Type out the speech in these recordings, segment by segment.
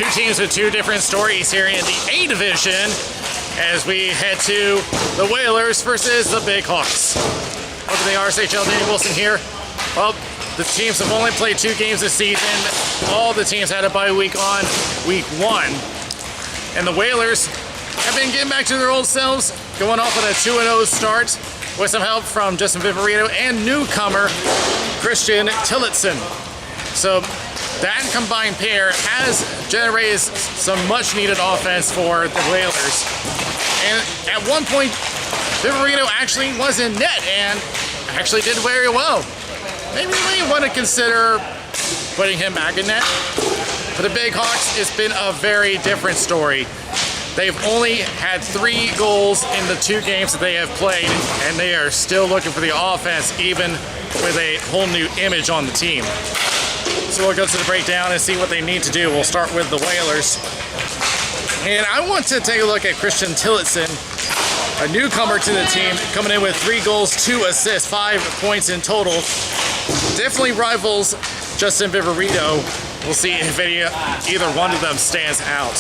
Two teams with two different stories here in the A division as we head to the Whalers versus the Big Hawks. Welcome to the RSHL. Danny Wilson here. Well, the teams have only played 2 games this season. All the teams had a bye week on week 1. And the Whalers have been getting back to their old selves, going off on a 2-0 start with some help from Justin Viverito and newcomer Christian Tillotson. So that combined pair has generated some much needed offense for the Whalers. And at one point, Viverito actually was in net and actually did very well. Maybe we want to consider putting him back in net. For the Big Hawks, it's been a very different story. They've only had 3 goals in the 2 games that they have played, and they are still looking for the offense, even with a whole new image on the team. So we'll go to the breakdown and see what they need to do. We'll start with the Whalers. And I want to take a look at Christian Tillotson, a newcomer to the team, coming in with 3 goals, 2 assists, 5 points in total. Definitely rivals Justin Viverito. We'll see if either one of them stands out.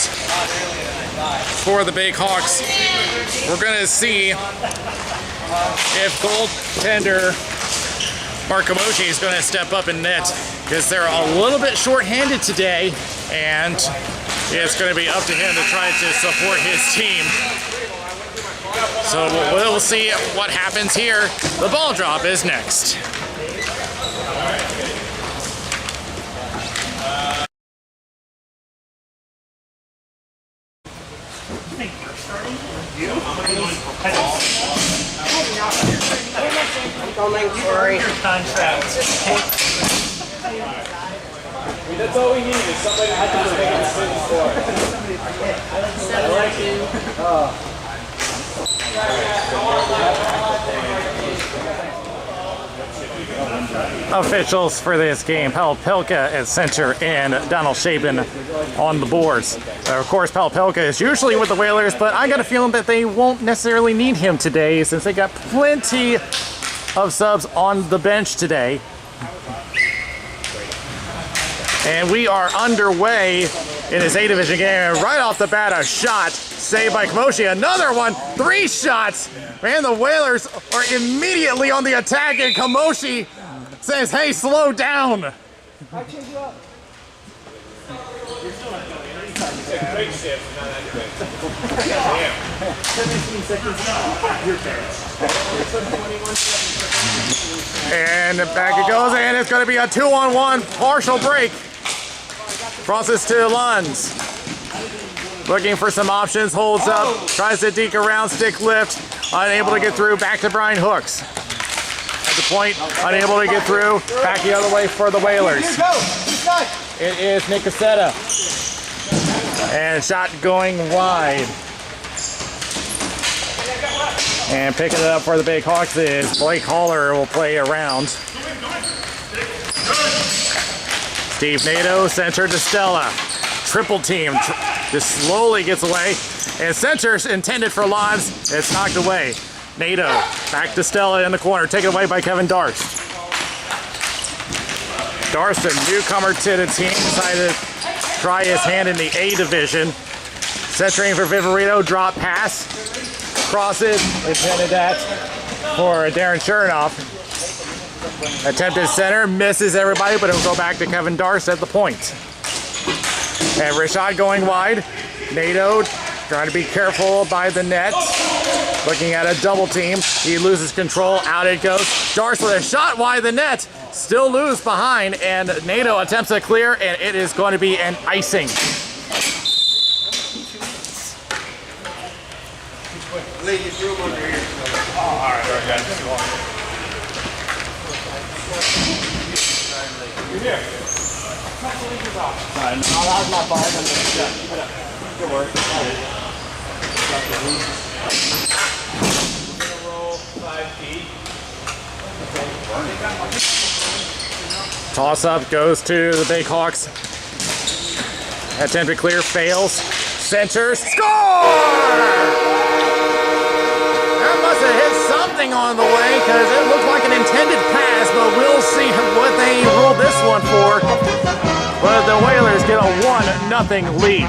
For the Big Hawks, we're going to see if goaltender Mark Kamoshi is going to step up in net, because they're a little bit short-handed today, and it's going to be up to him to try to support his team. So we'll see what happens here. The ball drop is next. That's all we need is somebody to have to make a decision for. Officials for this game, Pelka at center and Donald Shaben on the boards. Of course, Pelka is usually with the Whalers, but I got a feeling that they won't necessarily need him today since they got plenty of subs on the bench today. And we are underway in this A division game. And right off the bat, a shot saved by Kamoshi. Another one, 3 shots. Man, the Whalers are immediately on the attack, and Kamoshi says, hey, slow down. I change you up. Great shift, not that good. Yeah. 17 seconds. Your turn. And back it goes, and it's going to be a 2-on-1 partial break. Crosses to Lunds. Looking for some options, holds up, tries to deke around, stick lift, unable to get through, back to Brian Hooks. At the point, unable to get through, back the other way for the Whalers. It is Nick Cassetta. And shot going wide. And picking it up for the Big Hawks is Blake Haller will play around. Steve Nato, center to Stella. Triple team, just slowly gets away. And center's intended for Lons, it's knocked away. Nato, back to Stella in the corner, taken away by Kevin Darst. Darst, a newcomer to the team, decided to try his hand in the A division. Centering for Viverito, drop pass. Crosses, intended that for Darren Chernoff. Attempted center, misses everybody, but it'll go back to Kevin Darst at the point. And Rashad going wide. Nato trying to be careful by the net. Looking at a double team. He loses control, out it goes. Darst with a shot wide the net. Still loose behind, and Nato attempts to clear, and it is going to be an icing. Ladies, room under here. Oh, all right, guys. You're here. Alright, no, that was my fault. Keep it up. Good work. Roll 5 feet. Toss up goes to the Big Hawks. Attempt to clear, fails. Centers, score! That must have hit something on the way because it looked like an intended pass, but we'll see what they rolled this one for. But the Whalers get a 1-0 3-0 lead.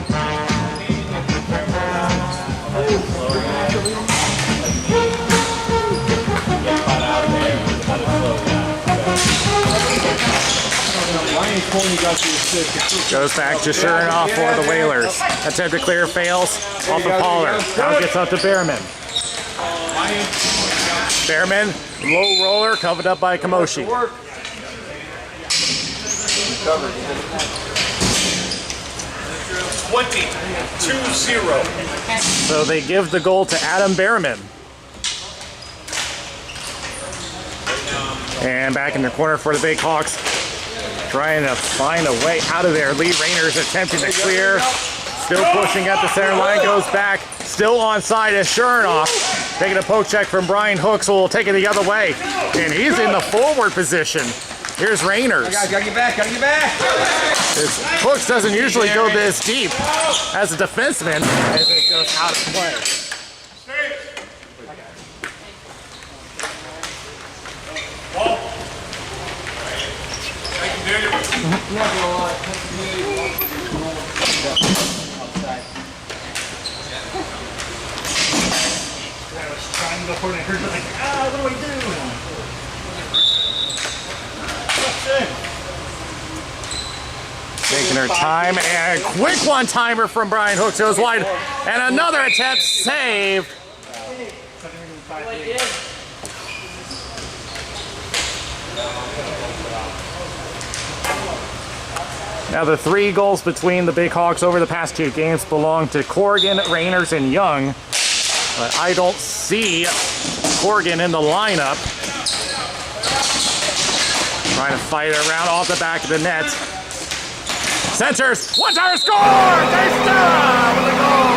Goes back to Chernoff for the Whalers. Attempt to clear fails off of Pollard. Now gets up to Behrman. Behrman, low roller, covered up by Kamoshi. 20-2-0. So they give the goal to Adam Behrman. And back in the corner for the Big Hawks, trying to find a way out of there. Lee Rayner's attempting to clear. Still pushing at the center line, goes back. Still onside as Chernoff. Taking a poke check from Brian Hooks, who will take it the other way. And he's in the forward position. Here's Rayners. Gotta get back, gotta get back. Hooks doesn't usually go this deep as a defenseman as it goes out of play. Taking her time, and a quick one-timer from Brian Hooks goes wide, and another attempt saved. Now the 3 goals between the Big Hawks over the past 2 games belong to Corrigan, Rayners, and Young. But I don't see Corrigan in the lineup. Trying to fight around off the back of the net. Centers, one-timer score! Desta with a goal!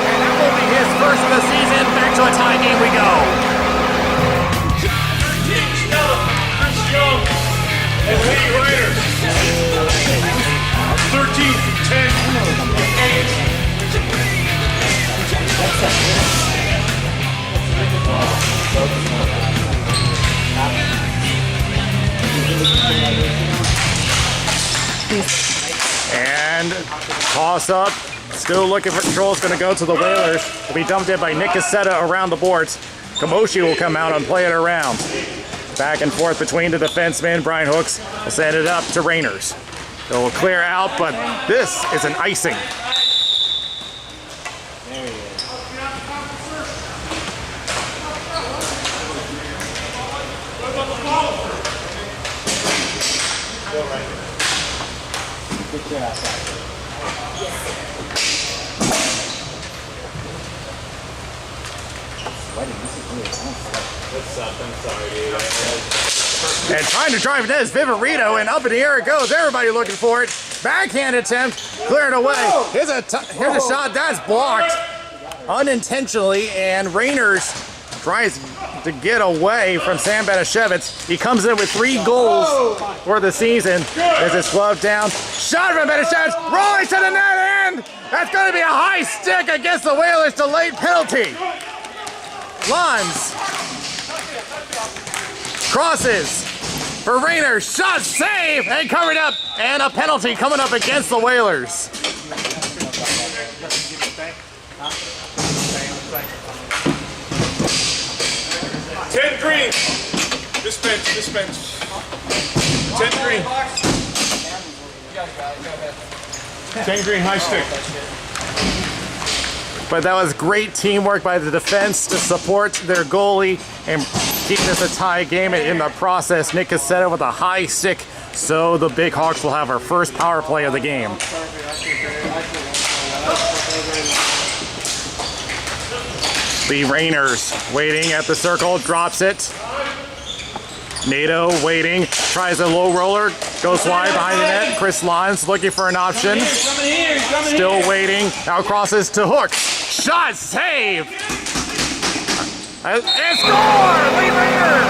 And that will be his first of the season. Back to a tie game we go. And Lee Rayners. 13-10. And toss up. Still looking for control. It's going to go to the Whalers. Will be dumped in by Nick Cassetta around the boards. Kamoshi will come out and play it around. Back and forth between the defensemen. Brian Hooks will send it up to Rayners. It will clear out, but this is an icing. And trying to drive it is Viverito, and up in the air it goes. Everybody looking for it. Backhand attempt, cleared away. Here's a shot that's blocked unintentionally, and Rayners tries to get away from Sam Benishevitz. He comes in with 3 goals for the season. As it's gloved down. Shot from Benishevitz, rolling to the net end. That's going to be a high stick against the Whalers. Delayed penalty. Lons crosses for Rayners. Shot, save, and covered up. And a penalty coming up against the Whalers. Ted Green. This bench. Ted Green. 10 Green, high stick. But that was great teamwork by the defense to support their goalie and keep this a tie game. And in the process, Nick Cassetta with a high stick. So the Big Hawks will have our first power play of the game. Lee Rayners waiting at the circle, drops it. Nato waiting, tries a low roller, goes wide behind the net. Chris Lons looking for an option. Still waiting, now crosses to Hooks. Shot, save! And score! Lee Rayners!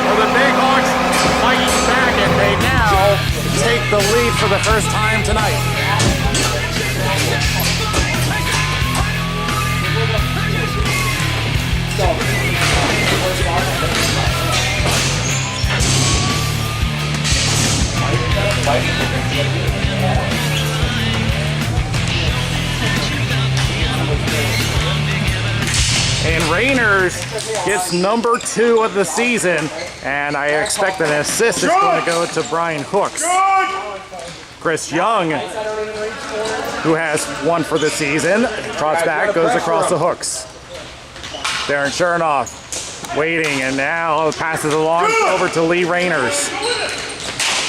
Well, the Big Hawks fighting back, and they now take the lead for the first time tonight. gets number 2 of the season, and I expect an assist is going to go to Brian Hooks. Chris Young, who has 1 for the season, trots back, goes across the hooks. Darren Chernoff waiting, and now passes along over to Lee Rayners.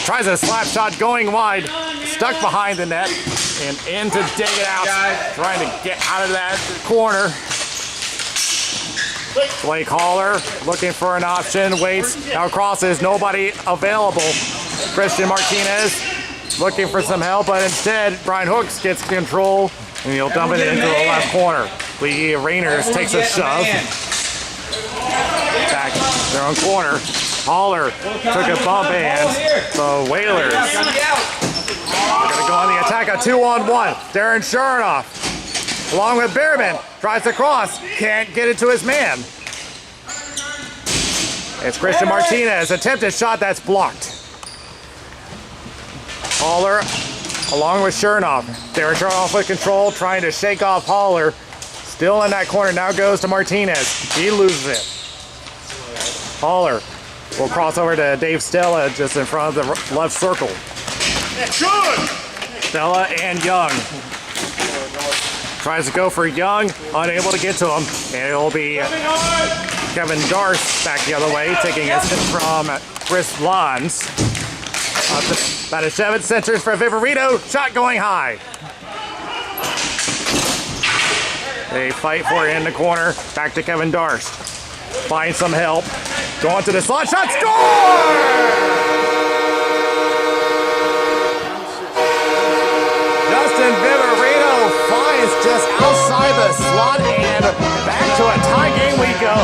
Tries a slap shot going wide, stuck behind the net, and in to dig it out, trying to get out of that corner. Blake Haller looking for an option, waits, now crosses, nobody available. Christian Martinez looking for some help, but instead Brian Hooks gets control, and he'll dump it into the left corner. Lee Rayners takes a shove. Back their own corner. Haller took a bump, and the Whalers are going to go on the attack, a 2-on-1. Darren Chernoff, along with Behrman, tries to cross, can't get it to his man. It's Christian Martinez, attempted shot that's blocked. Haller, along with Chernoff. Darren Chernoff with control, trying to shake off Haller. Still in that corner, now goes to Martinez. He loses it. Haller will cross over to Dave Stella just in front of the left circle. Stella and Young. Tries to go for Young, unable to get to him. And it will be Kevin Darst back the other way, taking a hit from Chris Lons. Batashevitz centers for Viverito, shot going high. They fight for it in the corner, back to Kevin Darst. Finds some help, going to the slot shot, score! Justin Viverito finds just outside the slot, and back to a tie game we go.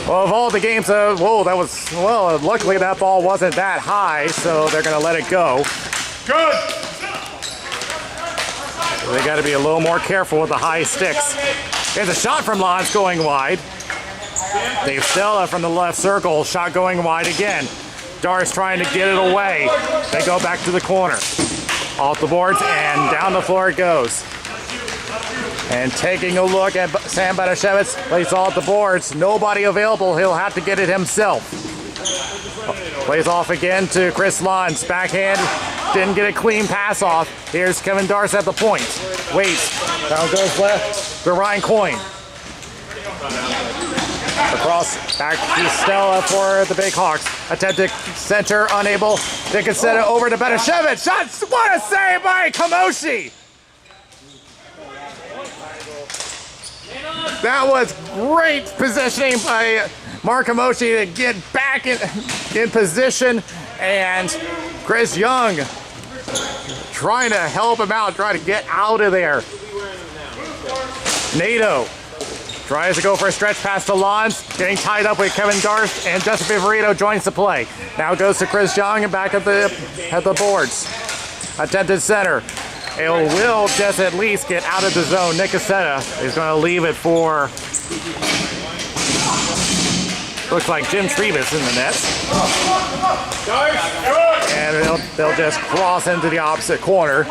Well, of all the games, luckily that ball wasn't that high, so they're going to let it go. Good. So they got to be a little more careful with the high sticks. There's a shot from Lons going wide. Dave Stella from the left circle, shot going wide again. Darst trying to get it away. They go back to the corner. Off the boards and down the floor it goes. And taking a look at Sam Batashevitz, plays all at the boards. Nobody available. He'll have to get it himself. Plays off again to Chris Lons. Backhand. Didn't get a clean pass off. Here's Kevin Darst at the point. Waits. Down goes left to Ryan Coyne. Across back to Stella for the Big Hawks. Attempted center, unable. They can set it over to Batashevitz. Shots! What a save by Kamoshi! That was great positioning by Mark Kamoshi to get back in position, and Chris Young trying to help him out, trying to get out of there. Nato tries to go for a stretch pass to Lons, getting tied up with Kevin Darst, and Justin Viverito joins the play. Now goes to Chris Young and back at the boards. Attempted center. It will just at least get out of the zone. Nick Cassetta is going to leave it for, looks like Jim Trevis in the net. And they'll just cross into the opposite corner.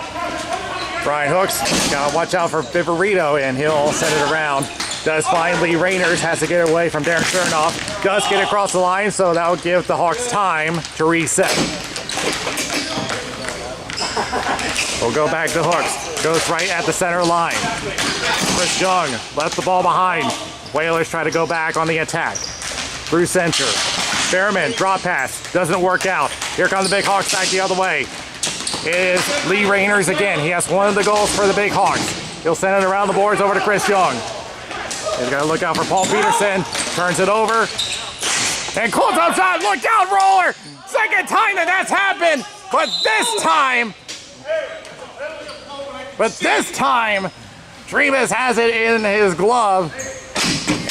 Brian Hooks got to watch out for Viverito, and he'll send it around. Does find Lee Rayners, has to get away from Darren Chernoff. Does get across the line, so that will give the Hawks time to reset. We'll go back to Hooks. Goes right at the center line. Chris Young left the ball behind. Whalers try to go back on the attack. Through center. Behrman, drop pass. Doesn't work out. Here come the Big Hawks back the other way. It is Lee Rayners again. He has one of the goals for the Big Hawks. He'll send it around the boards over to Chris Young. He's got to look out for Paul Peterson. Turns it over. And close up shot. Look out, roller. Second time that's happened. But this time, Trevis has it in his glove,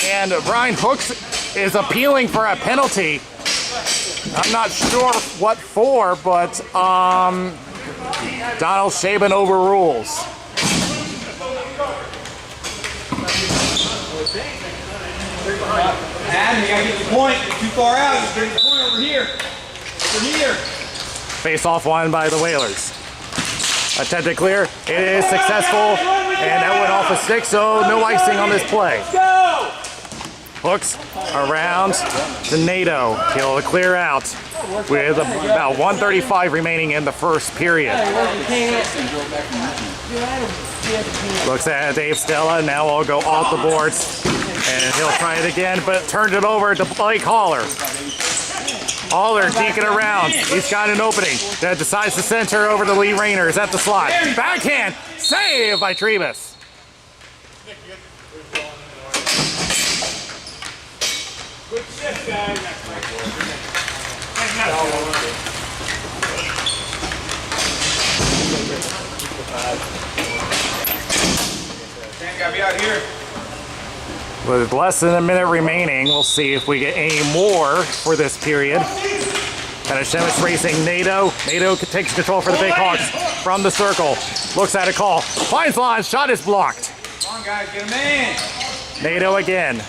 and Brian Hooks is appealing for a penalty. I'm not sure what for, but Donald Shaban overrules. Adam, you gotta get the point. It's too far out. Just bring the point over here. Over here. Face-off won by the Whalers. Attempted clear. It is successful, and that went off a stick, so no icing on this play. Go! Hooks around to NATO. He'll clear out with about 1:35 remaining in the first period. Looks at Dave Stella. Now will go off the boards, and he'll try it again, but turned it over to Blake Haller. Haller deking around. He's got an opening. That decides to center over the Lee Rainers at the slot. Backhand save by Trebus. Good shift, guys. Dan, gotta be out here. With less than a minute remaining, we'll see if we get any more for this period. And Hashemis racing NATO. NATO takes control for the Big Hawks from the circle. Looks at a call. Finds line. Shot is blocked. Come on, guys, get him in. NATO again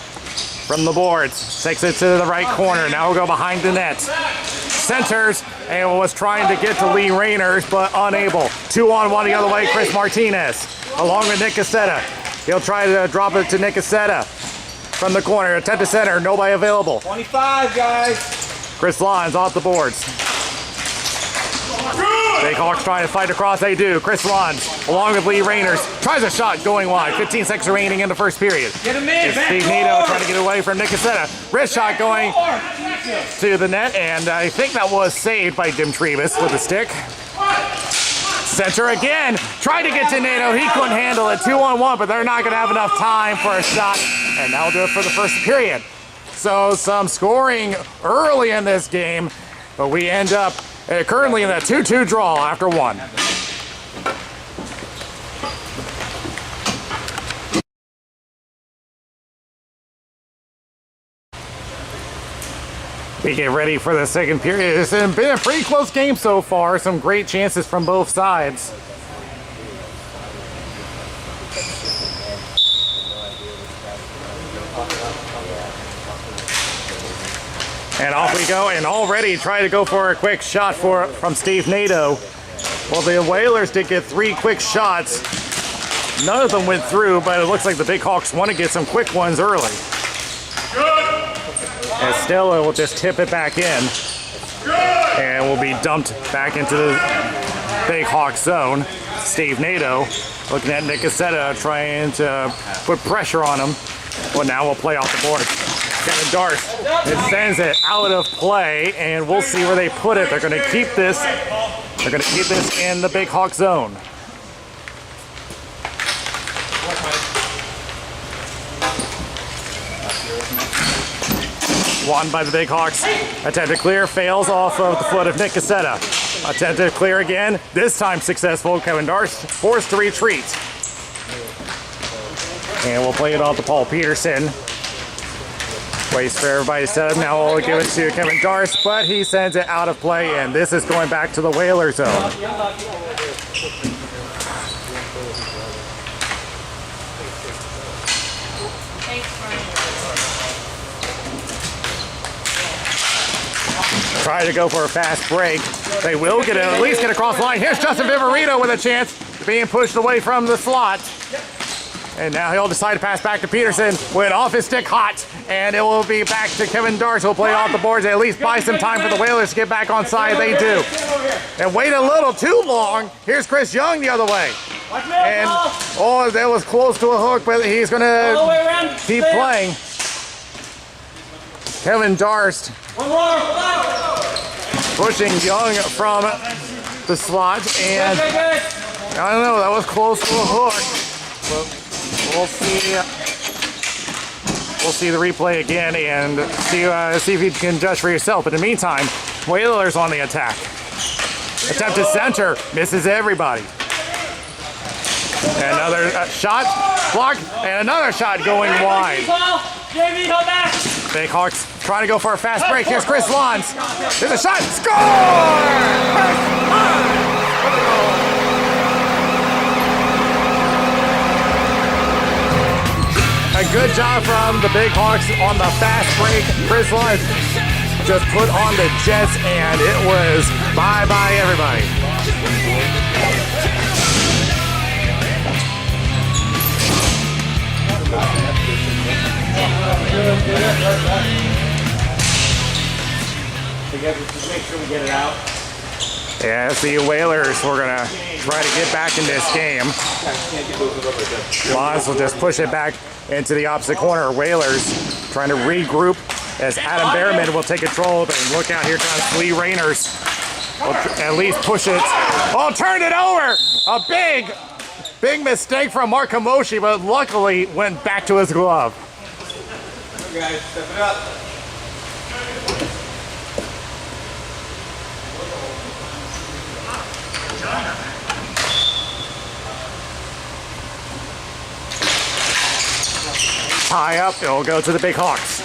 from the boards. Takes it to the right corner. Now we'll go behind the net. Centers and was trying to get to Lee Rainers, but unable. 2-on-1 the other way. Chris Martinez along with Nick Cassetta. He'll try to drop it to Nick Cassetta from the corner. Attempt to center. Nobody available. 25, guys. Chris Lyons off the boards. Big Hawks trying to fight across. They do. Chris Lyons along with Lee Rainers. Tries a shot going wide. 15 seconds remaining in the first period. Get him in. It's Steve Nato trying to get away from Nick Cassetta. Wrist shot going to the net, and I think that was saved by Dim Trebus with a stick. Center again. Tried to get to NATO. He couldn't handle it. 2-on-1, but they're not going to have enough time for a shot, and that'll do it for the first period. So some scoring early in this game, but we end up currently in a 2-2 draw after one. We get ready for the second period. It's been a pretty close game so far. Some great chances from both sides. And off we go, and already try to go for a quick shot from Steve Nato. Well, the Whalers did get 3 quick shots. None of them went through, but it looks like the Big Hawks want to get some quick ones early. And Stella will just tip it back in, and will be dumped back into the Big Hawk zone. Steve Nato looking at Nick Cassetta, trying to put pressure on him. Well, now we'll play off the board. Kevin Darst, it sends it out of play, and we'll see where they put it. They're going to keep this. They're going to keep this in the Big Hawk zone. Won by the Big Hawks. Attempt to clear, fails off of the foot of Nick Cassetta. Attempt to clear again, this time successful. Kevin Darst forced to retreat. And we'll play it off to Paul Peterson. Waits for everybody to set up. Now we'll give it to Kevin Darst, but he sends it out of play, and this is going back to the Whaler zone. Try to go for a fast break. They will get it, at least get across the line. Here's Justin Viverito with a chance, being pushed away from the slot. And now he'll decide to pass back to Peterson with off his stick hot. And it will be back to Kevin Darst, who'll play off the boards, at least buy some time for the Whalers to get back on side. They do. And wait a little too long. Here's Chris Young the other way. And, oh, that was close to a hook, but he's going to keep playing. Kevin Darst pushing Young from the slot, and I don't know, that was close to a hook. But we'll see the replay again and see if you can judge for yourself. But in the meantime, Whalers on the attack. Attempt to center, misses everybody. And another shot blocked, and another shot going wide. Big Hawks trying to go for a fast break. Here's Chris Lons. Here's a shot. Score! A good job from the Big Hawks on the fast break. Chris Lund just put on the jets, and it was bye-bye, everybody. Just make sure we get it out. As the Whalers, we're going to try to get back in this game. Lons will just push it back into the opposite corner. Whalers trying to regroup as Adam Behrman will take control. And look out, here comes Lee Rainers. Will at least push it. Oh, turn it over! A big mistake from Mark Kamoshi, but luckily went back to his glove. Okay, guys, step it up. High up, it'll go to the Big Hawks.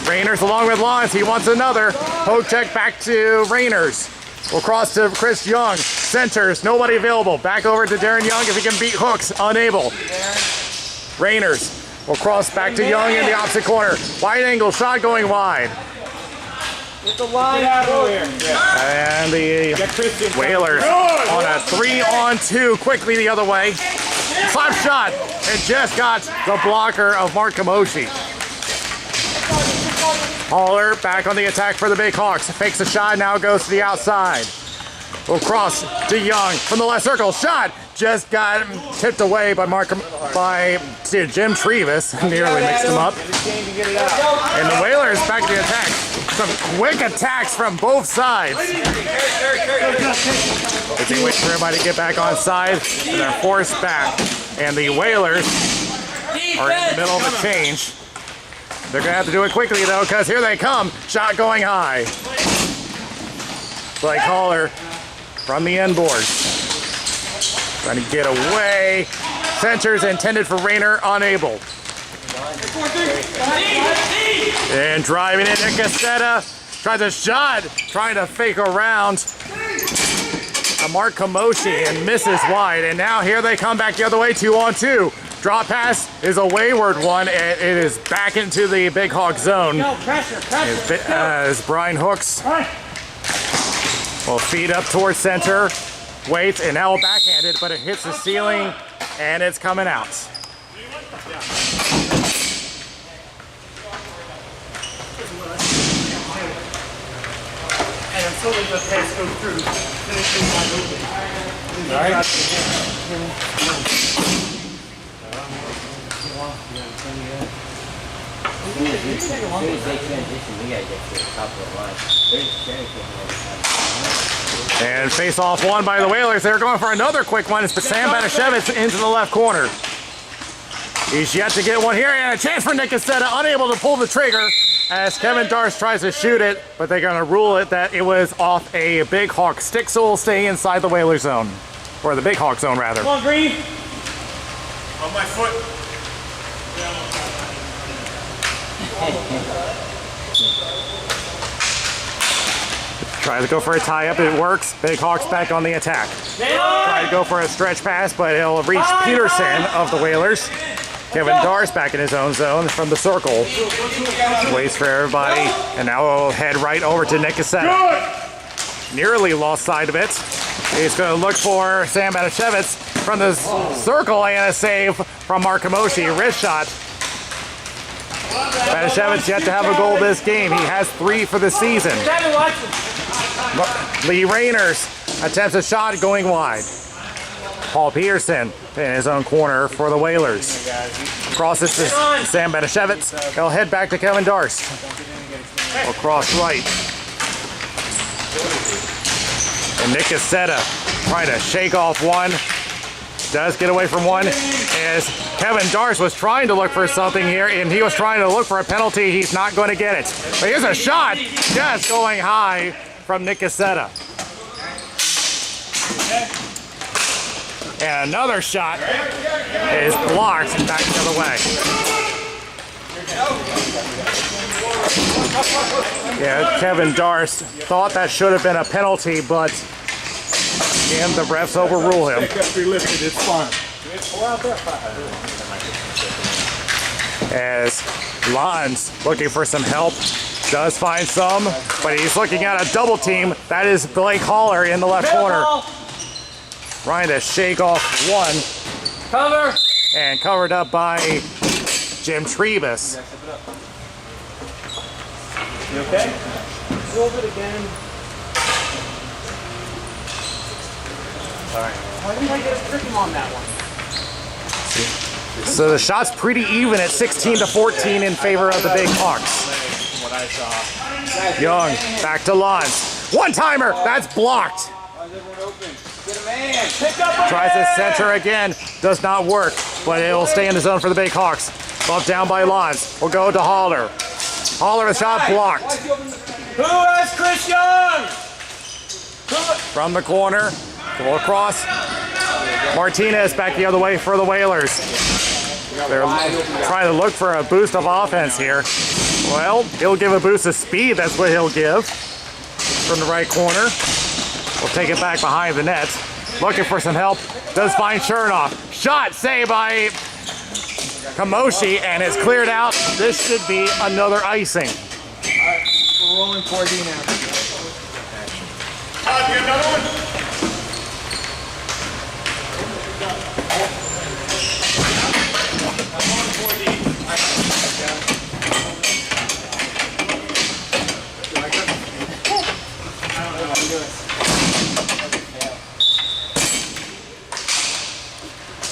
Rainers along with Lons, he wants another. Poke check back to Rainers. We'll cross to Chris Young. Centers, nobody available. Back over to Darren Young if he can beat Hooks, unable. Rainers will cross back to Young in the opposite corner. Wide angle shot going wide. Get the line out of here. And the Whalers on a 3-on-2 quickly the other way. Slap shot, and just got the blocker of Mark Kamoshi. Haller back on the attack for the Big Hawks. Fakes a shot, now goes to the outside. Will cross to Young from the left circle. Shot just got tipped away by Jim Trevis. Nearly mixed him up. And the Whalers back to the attack. Some quick attacks from both sides. As they wait for everybody to get back on side, and they're forced back. And the Whalers are in the middle of a change. They're going to have to do it quickly, though, because here they come. Shot going high. Blake Haller from the end board. Trying to get away. Centers intended for Rayner, unable. And driving in Cassetta. Tries a shot. Trying to fake around Mark Kamoshi and misses wide. And now here they come back the other way, 2-on-2. Drop pass is a wayward one. It is back into the Big Hawk zone. As Brian Hooks will feed up towards center. Waits, and now backhanded, but it hits the ceiling, and it's coming out. And until they let pass go through, finishing my movement. All right. As soon as they transition, we gotta get to the top of the line. There's Cherokee on the other side. And face off one by the Whalers. They're going for another quick one. It's Sam Banashevitz into the left corner. He's yet to get one here, and a chance for Nick Cassetta, unable to pull the trigger as Kevin Darst tries to shoot it, but they're going to rule it that it was off a Big Hawk stick, so will stay inside the Whaler zone. Or the Big Hawk zone, rather. Come on, Green. On my foot. Tries to go for a tie-up, it works. Big Hawks back on the attack. Try to go for a stretch pass, but he'll reach Peterson of the Whalers. Kevin Darst back in his own zone from the circle. Waits for everybody, and now we'll head right over to Nick Cassetta. Nearly lost sight of it. He's going to look for Sam Banashevitz from the circle, and a save from Mark Kamoshi. Wrist shot. Banashevitz yet to have a goal this game. He has 3 for the season. Lee Rainers attempts a shot going wide. Paul Peterson in his own corner for the Whalers. Crosses to Sam Banashevitz. He'll head back to Kevin Darst. Will cross right. And Nick Cassetta trying to shake off one. Does get away from one as Kevin Darst was trying to look for something here, and he was trying to look for a penalty. He's not going to get it. But here's a shot just going high from Nick Cassetta. And another shot is blocked back the other way. Yeah, Kevin Darst thought that should have been a penalty, but again, the refs overrule him. It's fine. as Lons looking for some help. Does find some, but he's looking at a double team. That is Blake Haller in the left corner. Trying to shake off one. Cover. And covered up by Jim Trebus. You okay? Move it again. Alright. Why didn't I get a trick on that one? So the shot's pretty even at 16-14 in favor of the Big Hawks. From what I saw. Young, back to Lons. One-timer, that's blocked. Get a man. Pick up. Tries to center again, does not work, but it will stay in the zone for the Big Hawks. Bumped down by Lons. Will go to Haller. Haller with shot blocked. Who has Chris Young? From the corner, go across. Martinez back the other way for the Whalers. They're trying to look for a boost of offense here. Well, he'll give a boost of speed, that's what he'll give. From the right corner. We'll take it back behind the net. Looking for some help. Does find Chernoff. Shot saved by Kamoshi, and it's cleared out. This should be another icing. We're rolling 4D now. Get another one.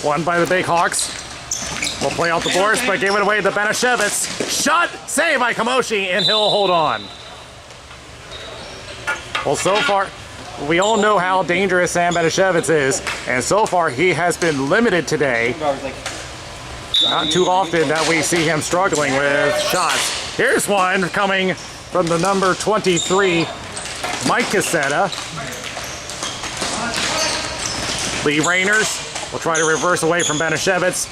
One by the Big Hawks. We'll play out the boards, but gave it away to Benishevitz. Shot saved by Kamoshi, and he'll hold on. Well, so far, we all know how dangerous Sam Benishevitz is, and so far he has been limited today. Not too often that we see him struggling with shots. Here's one coming from the number 23, Mike Cassetta. Lee Rainers will try to reverse away from Benishevitz.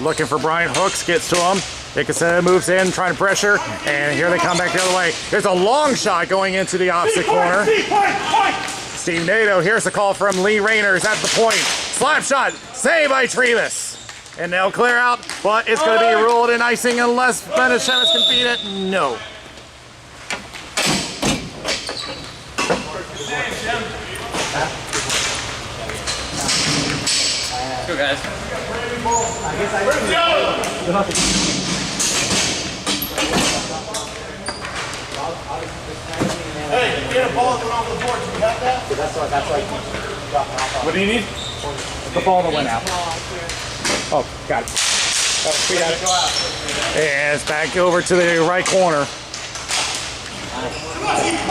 Looking for Brian Hooks, gets to him. Cassetta moves in, trying to pressure, and here they come back the other way. There's a long shot going into the opposite corner. Steve Nato, here's the call from Lee Rainers at the point. Slap shot, saved by Trebus. And they'll clear out, but it's going to be ruled in icing unless Benishevitz can beat it. No. Let's go, guys. Hey, get a ball going off the board. Do you have that? What do you need? The ball that went out. Oh, got it. Oh, we got it. And it's back over to the right corner.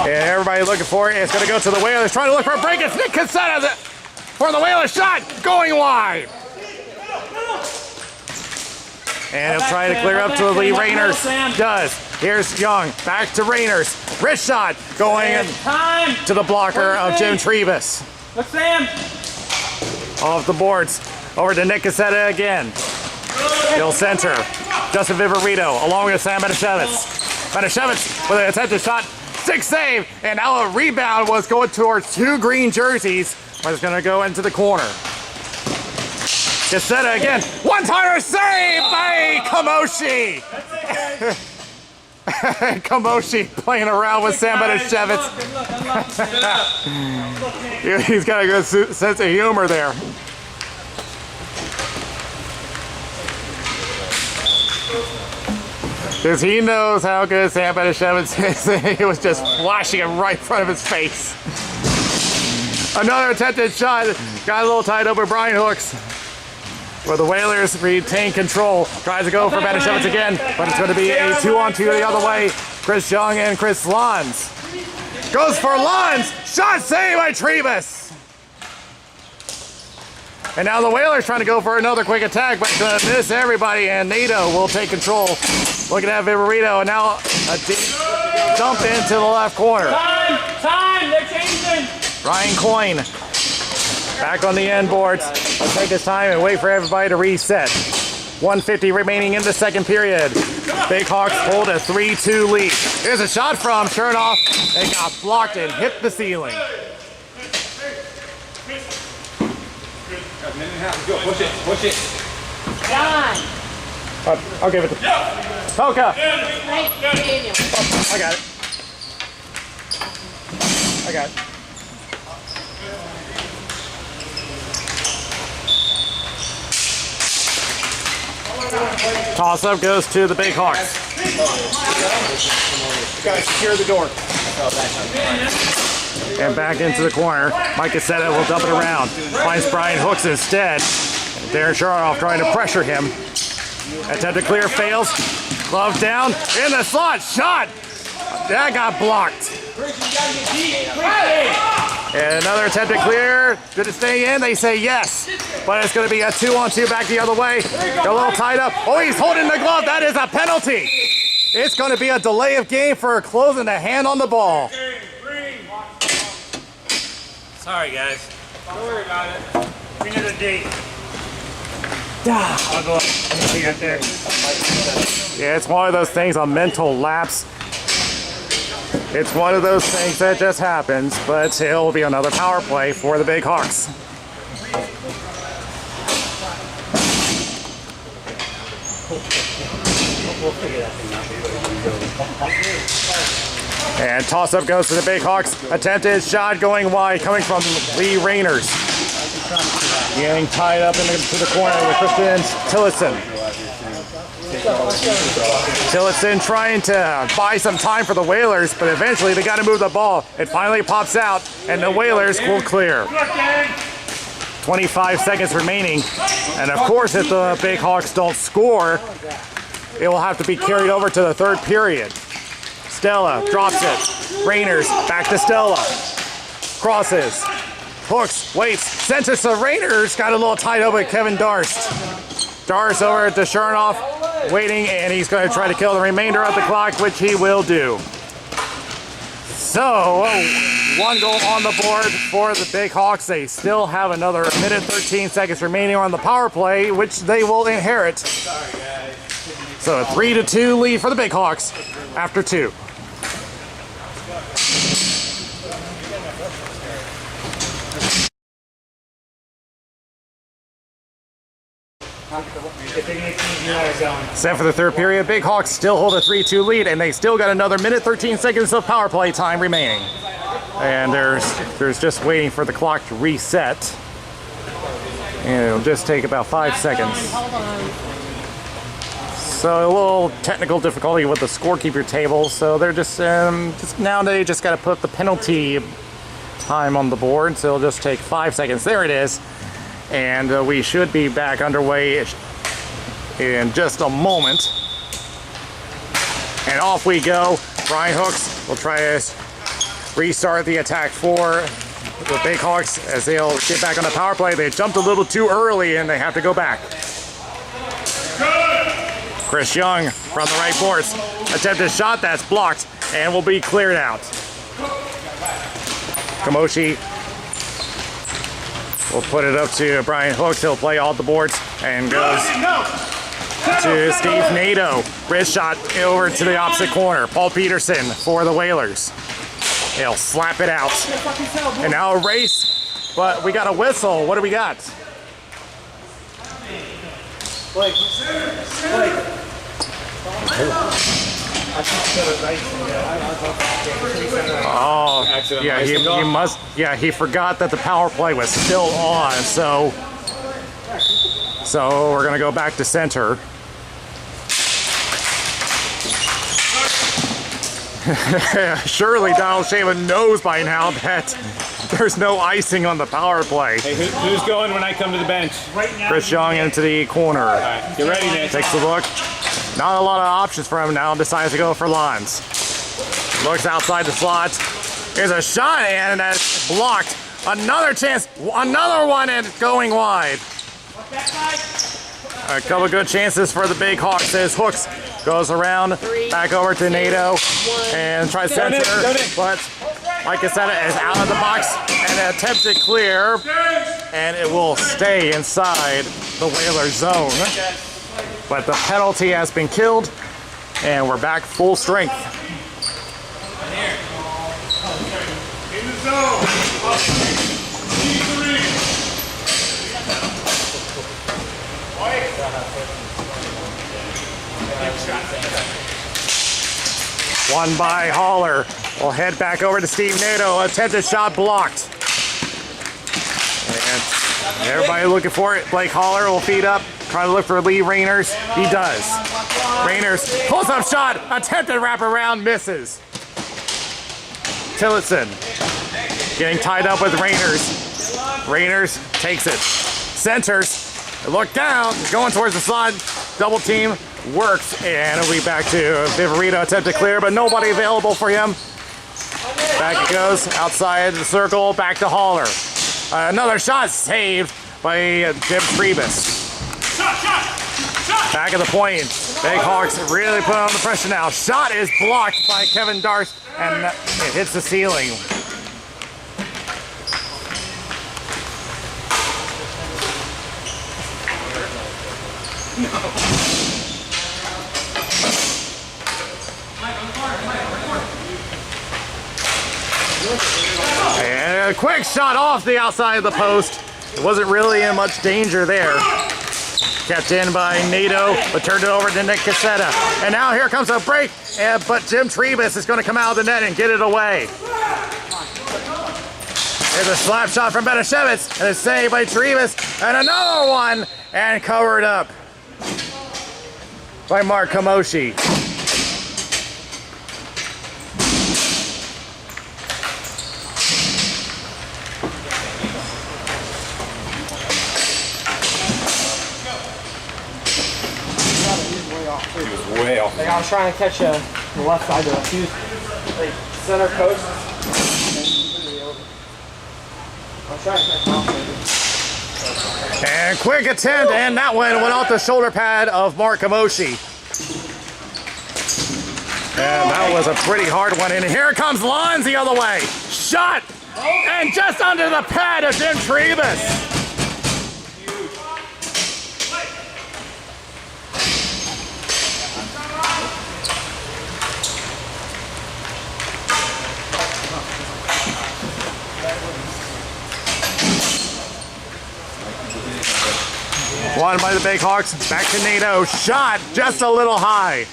And everybody looking for it. It's going to go to the Whalers. Trying to look for a break. It's Nick Cassetta for the Whalers shot. Going wide. And he'll try to clear up to Lee Rainers. Does. Here's Young. Back to Rainers. Wrist shot going in to the blocker of Jim Trebus. Look, Sam. Off the boards. Over to Nick Cassetta again. He'll center. Justin Viverito along with Sam Benishevitz. Benishevitz with an attempted shot. Stick save. And now a rebound was going towards two green jerseys. But it's going to go into the corner. Cassetta again. One-timer save by Kamoshi. Kamoshi playing around with Sam Benishevitz. He's got a good sense of humor there. Because he knows how good Sam Benishevitz is. He was just flashing him right in front of his face. Another attempted shot. Got a little tied up with Brian Hooks. Where the Whalers retain control. Tries to go for Benishevitz again, but it's going to be a 2-on-2 the other way. Chris Young and Chris Lons. Goes for Lons. Shot saved by Trebus. And now the Whalers trying to go for another quick attack, but going to miss everybody, and Nato will take control. Looking at Viverito, and now a deep dump into the left corner. Time, they're changing. Ryan Coyne back on the end boards. He'll take his time and wait for everybody to reset. 1:50 remaining in the second period. Big Hawks hold a 3-2 lead. Here's a shot from Chernoff. It got blocked and hit the ceiling. Go, push it, push it. John. I'll give it to Polka. I got it. I got it. Toss up goes to the Big Hawks. Gotta secure the door. And back into the corner. Mike Cassetta will dump it around. Finds Brian Hooks instead. Darren Sharoff trying to pressure him. Attempt to clear fails. Glove down. In the slot. Shot. That got blocked. And another attempt to clear. Did it stay in? They say yes. But it's going to be a 2-on-2 back the other way. They're a little tied up. Oh, he's holding the glove. That is a penalty. It's going to be a delay of game for closing the hand on the ball. Sorry, guys. Don't worry about it. Another date. I'll go up. See you right there. Yeah, it's one of those things, a mental lapse. It's one of those things that just happens, but it will be another power play for the Big Hawks. And toss-up goes to the Big Hawks. Attempted shot going wide, coming from Lee Rainers. Getting tied up into the corner with Christian Tillotson. Tillotson trying to buy some time for the Whalers, but eventually they got to move the ball. It finally pops out, and the Whalers will clear. 25 seconds remaining, and of course, if the Big Hawks don't score, it will have to be carried over to the third period. Stella drops it. Rainers back to Stella. Crosses. Hooks, waits, sends it to Rainers. Got a little tied up with Kevin Darst. Darst over to Chernoff, waiting, and he's going to try to kill the remainder of the clock, which he will do. So, one goal on the board for the Big Hawks. They still have another minute 13 seconds remaining on the power play, which they will inherit. So a 3-2 lead for the Big Hawks after 2. Set for the third period. Big Hawks still hold a 3-2 lead, and they still got another minute 13 seconds of power play time remaining. And there's just waiting for the clock to reset. And it'll just take about 5 seconds. So a little technical difficulty with the scorekeeper table. So they're just now they just got to put the penalty time on the board. So it'll just take 5 seconds. There it is. And we should be back underway in just a moment. And off we go. Brian Hooks will try to restart the attack for the Big Hawks as they'll get back on the power play. They jumped a little too early and they have to go back. Chris Young from the right boards. Attempted shot, that's blocked and will be cleared out. Kamoshi will put it up to Brian Hooks. He'll play all the boards and goes to Steve Nato. Wrist shot over to the opposite corner. Paul Peterson for the Whalers. He'll slap it out. And now a race, but we got a whistle. What do we got? Oh, yeah, he must. Yeah, he forgot that the power play was still on. So we're gonna go back to center. Surely Donald Shaman knows by now that there's no icing on the power play. Hey, who's going when I come to the bench? Chris Young into the corner. All right, get ready, Nick. Takes a look. Not a lot of options for him now. Decides to go for lines. Looks outside the slot. Here's a shot and that's blocked. Another chance. Another one and going wide. A couple good chances for the Big Hawks as Hooks goes around, back over to Nato, and tries to center, but like I said, it is out of the box, and an attempted clear, and it will stay inside the Whaler zone. But the penalty has been killed, and we're back full strength. In the zone. One by Haller. We'll head back over to Steve Nato. Attempted shot blocked. And everybody looking for it. Blake Haller will feed up. Trying to look for Lee Rainers. He does. Rainers pulls up shot. Attempted wraparound. Misses. Tillotson getting tied up with Rainers. Rainers takes it. Centers. Look down. Going towards the slot. Double team. Works. And it'll be back to Viverito. Attempt to clear, but nobody available for him. Back it goes. Outside the circle. Back to Haller. Another shot saved by Jim Trebus. Back at the point. Big Hawks really put on the pressure now. Shot is blocked by Kevin Darst, and it hits the ceiling. And a quick shot off the outside of the post. It wasn't really in much danger there. Kept in by Nato, but turned it over to Nick Cassetta. And now here comes a break, but Jim Trebus is going to come out of the net and get it away. There's a slap shot from Benishevitz, and a save by Trebus, and another one, and covered up by Mark Kamoshi. Way off. Like I was trying to catch the left side of the like center post. I'm trying to catch off. And quick attempt, and that one went off the shoulder pad of Mark Kamoshi. And that was a pretty hard one. And here comes Lons the other way. Shot! And just under the pad of Jim Trebus. One by the Big Hawks, back to Nato. Shot just a little high.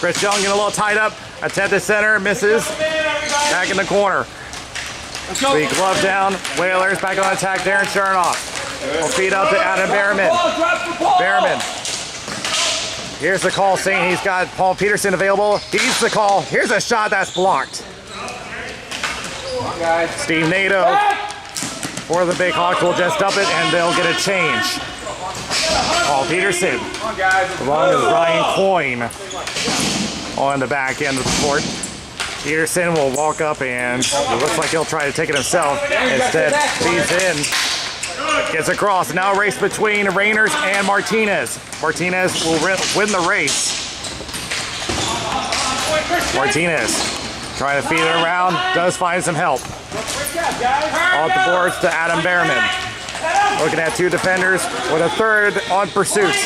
Chris Young getting a little tied up. Attempt to center, misses. Back in the corner. The glove down. Whalers back on attack. Darren Chernoff will feed up to Adam Behrman. Behrman. Here's the call saying he's got Paul Peterson available. He's the call. Here's a shot that's blocked. Steve Nato for the Big Hawks will just dump it and they'll get a change. Paul Peterson along with Ryan Coyne on the back end of the court. Peterson will walk up and it looks like he'll try to take it himself. Instead, feeds in, gets across. Now a race between Rainers and Martinez. Martinez will win the race. Martinez trying to feed it around, does find some help. Off the boards to Adam Behrman. Looking at two defenders with a third on pursuit.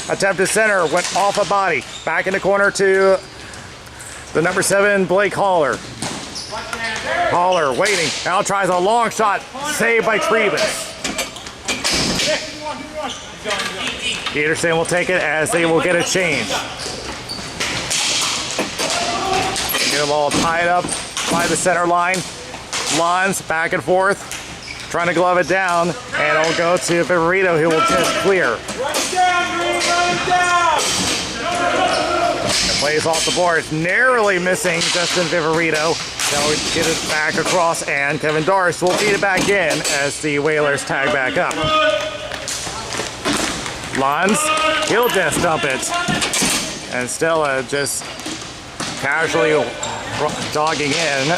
Attempt to center, went off a body. Back in the corner to the number 7, Blake Haller. Haller waiting, now tries a long shot, saved by Trebus. Peterson will take it as they will get a change. Get them all tied up by the center line. Lons back and forth, trying to glove it down, and it'll go to Viverito, who will just clear. And plays off the boards, narrowly missing Justin Viverito. They'll get it back across, and Kevin Darst will feed it back in as the Whalers tag back up. Lons, he'll just dump it. And Stella just casually dogging in.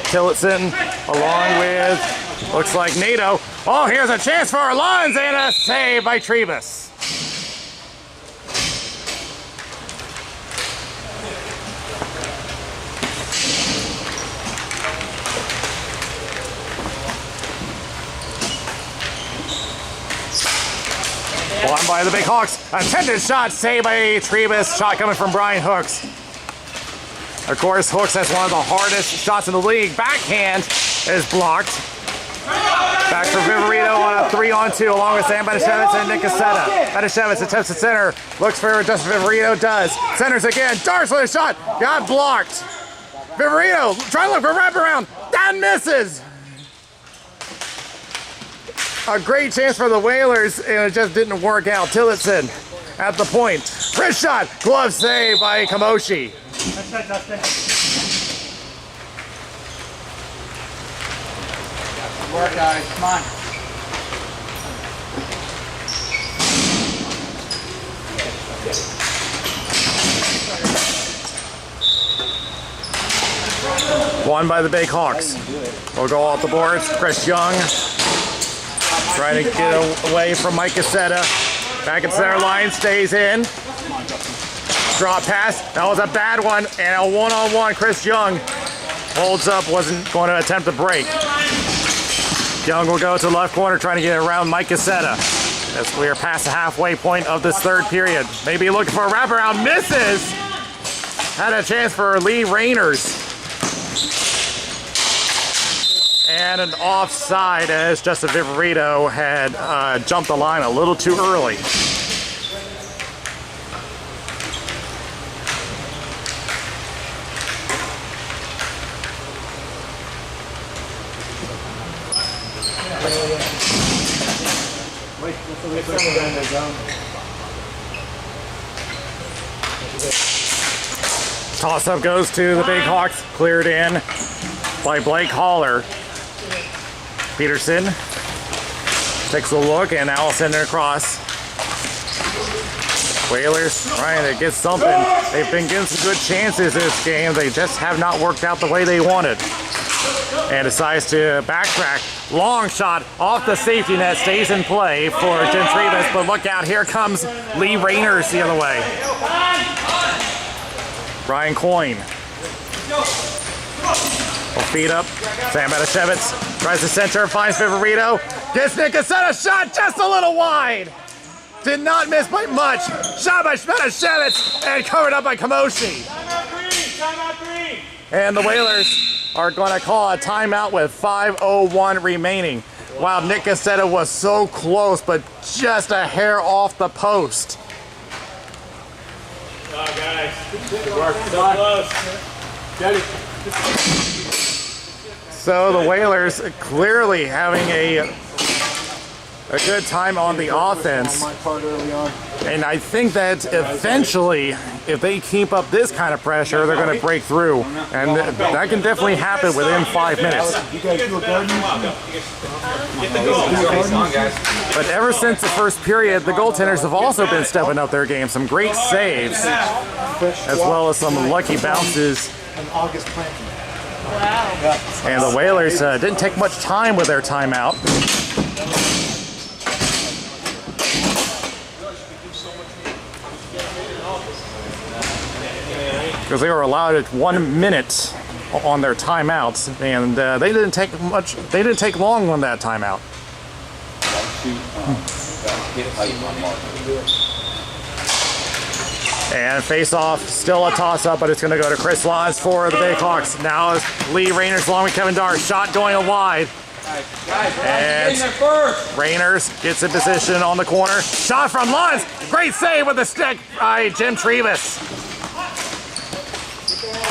Tillotson along with, looks like Nato. Oh, here's a chance for Lons and a save by Trebus. One by the Big Hawks. Attempted shot, saved by Trebus. Shot coming from Brian Hooks. Of course, Hooks has one of the hardest shots in the league. Backhand is blocked. Back for Viverito on a 3-on-2 along with Sam Banashevitz and Nick Cassetta. Banashevitz attempts to center. Looks for Justin Viverito. Does. Centers again. Darts with a shot. Got blocked. Viverito trying to look for wraparound. That misses. A great chance for the Whalers, and it just didn't work out. Tillotson at the point. Wrist shot. Glove save by Kamoshi. Good work, guys. Come on. Won by the Big Hawks. We'll go off the boards. Chris Young trying to get away from Mike Cassetta. Back at center line, stays in. Drop pass. That was a bad one. And a one-on-one. Chris Young holds up, wasn't going to attempt to break. Young will go to the left corner trying to get around Mike Cassetta. As we are past the halfway point of this third period. Maybe looking for a wraparound. Misses! Had a chance for Lee Rainers. And an offside as Justin Viverito had jumped the line a little too early. Toss-up goes to the Big Hawks, cleared in by Blake Haller. Peterson takes a look, and now will send it across. Whalers trying to get something. They've been getting some good chances this game. They just have not worked out the way they wanted. And decides to backtrack. Long shot off the safety net, stays in play for Jim Tribus, but look out, here comes Lee Rainers the other way. Brian Coyne. Will feed up. Sam Banashevitz tries to center, finds Viverito. Gets Nick Cassetta, shot just a little wide. Did not miss by much. Shot by Banashevitz and covered up by Kamoshi. Timeout three. And the Whalers are going to call a timeout with 5:01 remaining. Wow, Nick Cassetta was so close, but just a hair off the post. Oh, guys. Good work. So close. Get it. So the Whalers clearly having a good time on the offense. And I think that eventually, if they keep up this kind of pressure, they're going to break through. And that can definitely happen within 5 minutes. But ever since the first period, the goaltenders have also been stepping up their game. Some great saves, as well as some lucky bounces. And the Whalers didn't take much time with their timeout. Because they were allowed 1 minute on their timeouts, and they didn't take much. They didn't take long on that timeout. And face-off, still a toss-up, but it's going to go to Chris Laws for the Big Hawks. Now is Lee Rainers along with Kevin Darr. Shot going wide. And Rainers gets in position on the corner. Shot from Laws. Great save with the stick by Jim Tribus.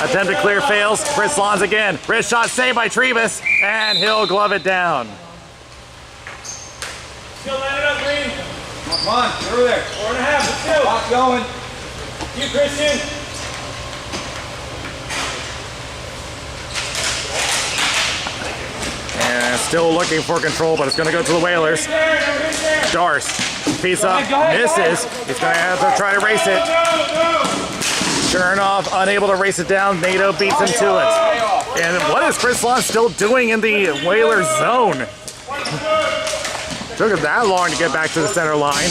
Attempt to clear fails. Chris Lons again. Wrist shot saved by Tribus, and he'll glove it down. Still line it up, Green. Come on, over there. 4.5. Let's go. Clock going. You, Christian. And still looking for control, but it's going to go to the Whalers. Darce feeds up, misses. He's going to have to try to race it. Chernoff unable to race it down. Nato beats him to it. And what is Chris Law still doing in the Whalers zone? Took him that long to get back to the center line.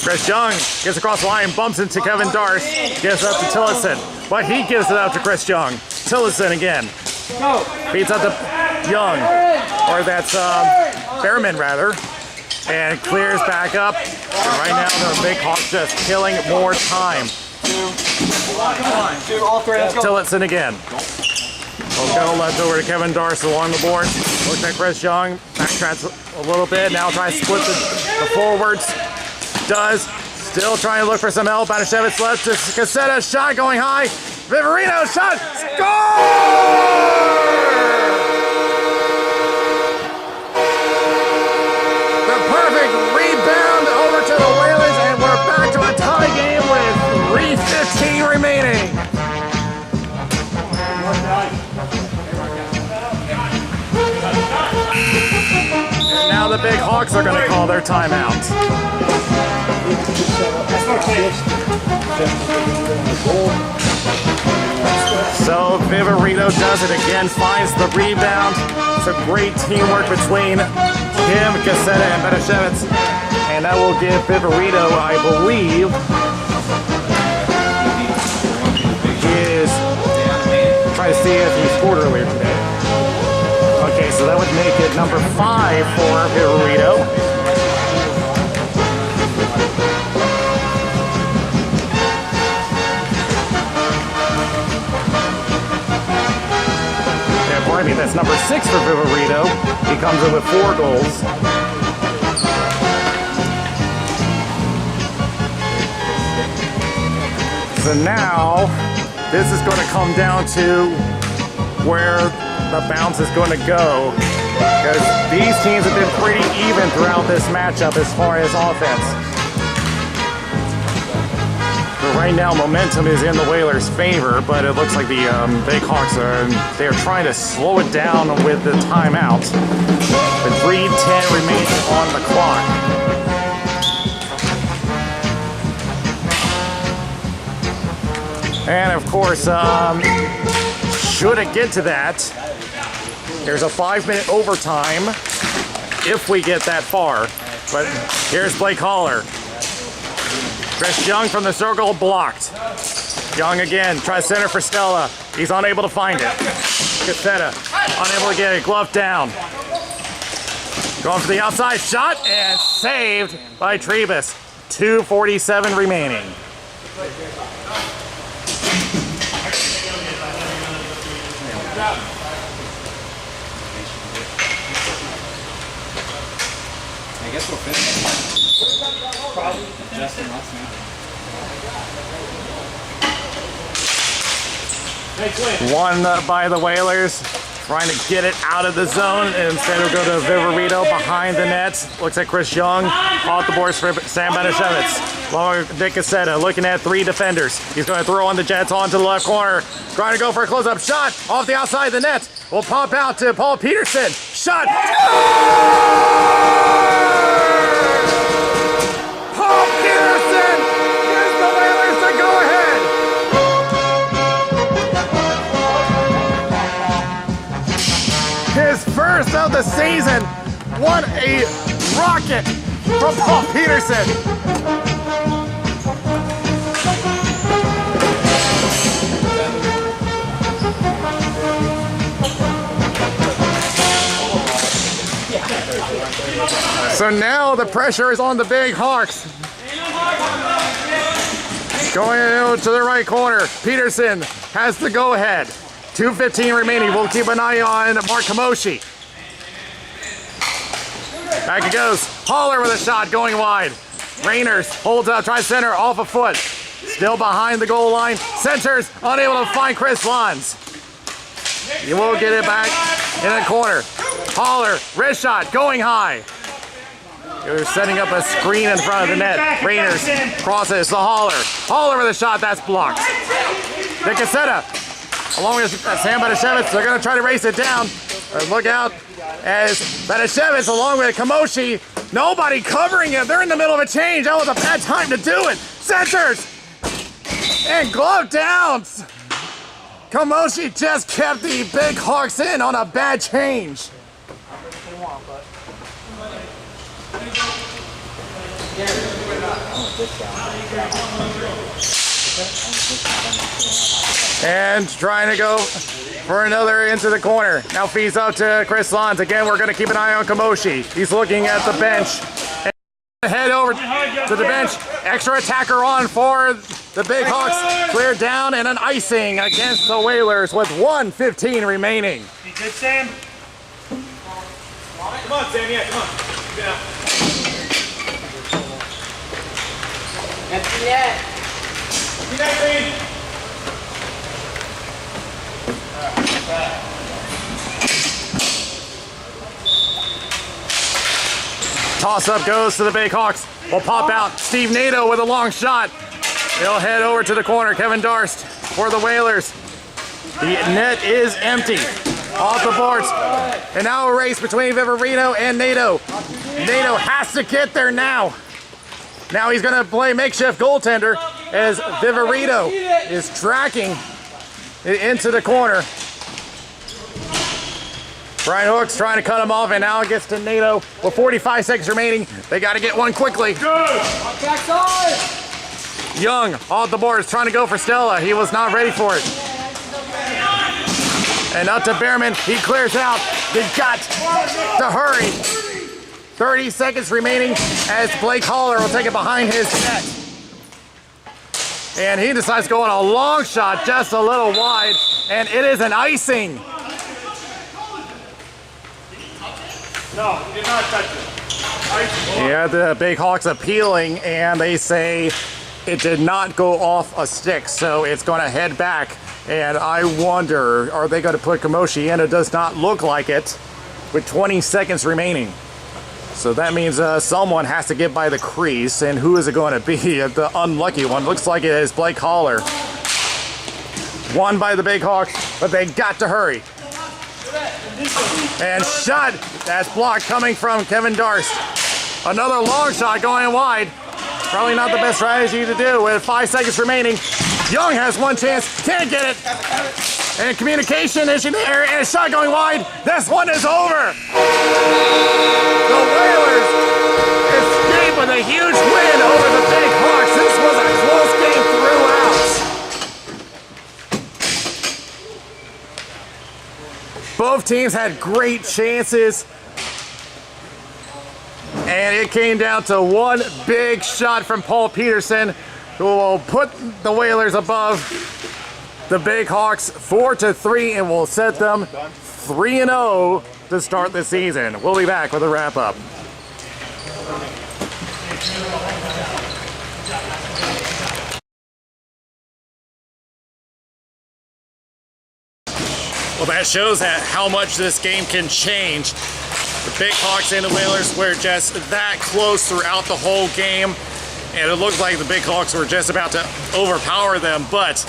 Chris Young gets across the line, bumps into Kevin Darce, gives it up to Tillotson, but he gives it out to Chris Young. Tillotson again. Beats up to Young, or that's Behrman rather, and clears back up. And right now the Big Hawks just killing more time. Tillotson again. We'll go left over to Kevin Darce along the board. Looks at Chris Young. Backtracks a little bit. Now trying to split the forwards. Does. Still trying to look for some help. Banashevitz left to Cassetta. Shot going high. Viverito shot. Score! The perfect rebound over to the Whalers, and we're back to a tie game with 3:15 remaining. And now the big Hawks are going to call their timeout. So Viverito does it again, finds the rebound. It's a great teamwork between him, Cassetta, and Banashevitz. And that will give Viverito, I believe, his, try to see if he scored earlier today. Okay, so that would make it number 5 for Viverito. Pardon me, that's number 6 for Viverito. He comes in with 4 goals. So now, this is going to come down to where the bounce is going to go. Because these teams have been pretty even throughout this matchup as far as offense. Right now, momentum is in the Whalers' favor, but it looks like the Big Hawks they're trying to slow it down with the timeout. With 3:10 remaining on the clock. And of course, should it get to that, there's a 5-minute overtime if we get that far. But here's Blake Haller. Chris Young from the circle, blocked. Young again, tries center for Stella. He's unable to find it. Cassetta, unable to get it, glove down. Going for the outside shot, and saved by Trebus. 2:47 remaining. I guess we'll finish. Probably. Justin Watson. Won by the Whalers, trying to get it out of the zone, and instead will go to Viverito behind the net. Looks like Chris Young off the boards for Sam Banashevitz. Long Dick Cassetta looking at 3 defenders. He's going to throw on the Jets onto the left corner. Trying to go for a close-up shot off the outside of the net. Will pop out to Paul Peterson. Shot. Paul Peterson gives the Whalers the go-ahead. His first of the season. What a rocket from Paul Peterson. So now the pressure is on the Big Hawks. Going to the right corner. Peterson has the go-ahead. 2:15 remaining. We'll keep an eye on Mark Kamoshi. Back it goes. Haller with a shot going wide. Rainers holds up, tries center, off a foot. Still behind the goal line. Centers, unable to find Chris Lons. He will get it back in the corner. Haller, wrist shot, going high. They're setting up a screen in front of the net. Rainers crosses to Haller. Haller with a shot, that's blocked. De Cassetta, along with Sam Banashevitz, they're going to try to race it down. Look out as Banashevitz along with Kamoshi. Nobody covering him. They're in the middle of a change. That was a bad time to do it. Centers and glove downs. Kamoshi just kept the Big Hawks in on a bad change. And trying to go for another into the corner. Now feeds up to Chris Lons. Again, we're going to keep an eye on Kamoshi. He's looking at the bench. And head over to the bench. Extra attacker on for the Big Hawks. Cleared down and an icing against the Whalers with 1:15 remaining. Be good, Sam. Come on, Sam, yeah, come on. Yeah. Empty net. Good night, Green. Toss up goes to the Big Hawks. Will pop out. Steve Nato with a long shot. He'll head over to the corner. Kevin Darst for the Whalers. The net is empty. Off the boards. And now a race between Viverito and Nato. Nato has to get there now. Now he's going to play makeshift goaltender as Viverito is tracking it into the corner. Brian Hooks trying to cut him off, and now it gets to Nato with 45 seconds remaining. They got to get one quickly. Young off the boards trying to go for Stella. He was not ready for it. And up to Behrman. He clears out. They got to hurry. 30 seconds remaining as Blake Haller will take it behind his net. And he decides to go on a long shot, just a little wide, and it is an icing. No, he did not touch it. Yeah, the Big Hawks appealing, and they say it did not go off a stick, so it's going to head back. And I wonder, are they going to put Kamoshi in? It does not look like it with 20 seconds remaining. So that means someone has to get by the crease, and who is it going to be? The unlucky one. Looks like it is Blake Haller. Won by the Big Hawks, but they got to hurry. And shot, that's blocked coming from Kevin Darst. Another long shot going wide. Probably not the best strategy to do with 5 seconds remaining. Young has one chance, can't get it. And communication issue there, and a shot going wide. This one is over. The Whalers escape with a huge win over the Big Hawks. This was a close game throughout. Both teams had great chances. And it came down to one big shot from Paul Peterson, who will put the Whalers above the Big Hawks 4-3 and will set them 3-0 to start the season. We'll be back with a wrap-up. Well, that shows how much this game can change. The Big Hawks and the Whalers were just that close throughout the whole game, and it looked like the Big Hawks were just about to overpower them, but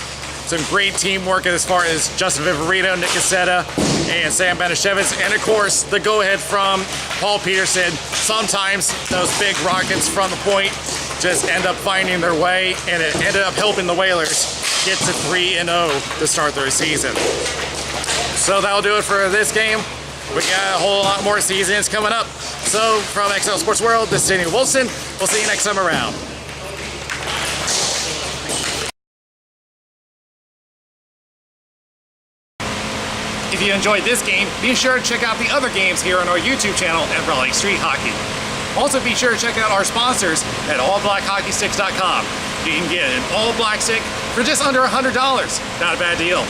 some great teamwork as far as Justin Viverito, Nick Cassetta, and Sam Banashevitz, and of course the go-ahead from Paul Peterson. Sometimes those big rockets from the point just end up finding their way, and it ended up helping the Whalers get to 3-0 to start their season. So that'll do it for this game. We got a whole lot more seasons coming up. So from XL Sports World, this is Daniel Wilson. We'll see you next time around. If you enjoyed this game, be sure to check out the other games here on our YouTube channel at Raleigh Street Hockey. Also be sure to check out our sponsors at allblackhockeysticks.com. You can get an all-black stick for just under $100. Not a bad deal.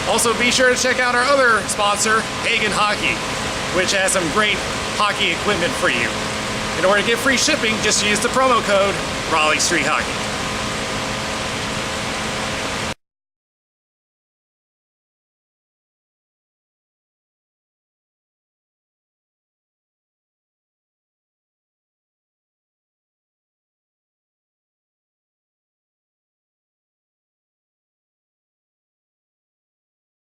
Also be sure to check out our other sponsor, Hagen Hockey, which has some great hockey equipment for you. In order to get free shipping, just use the promo code Raleigh Street Hockey.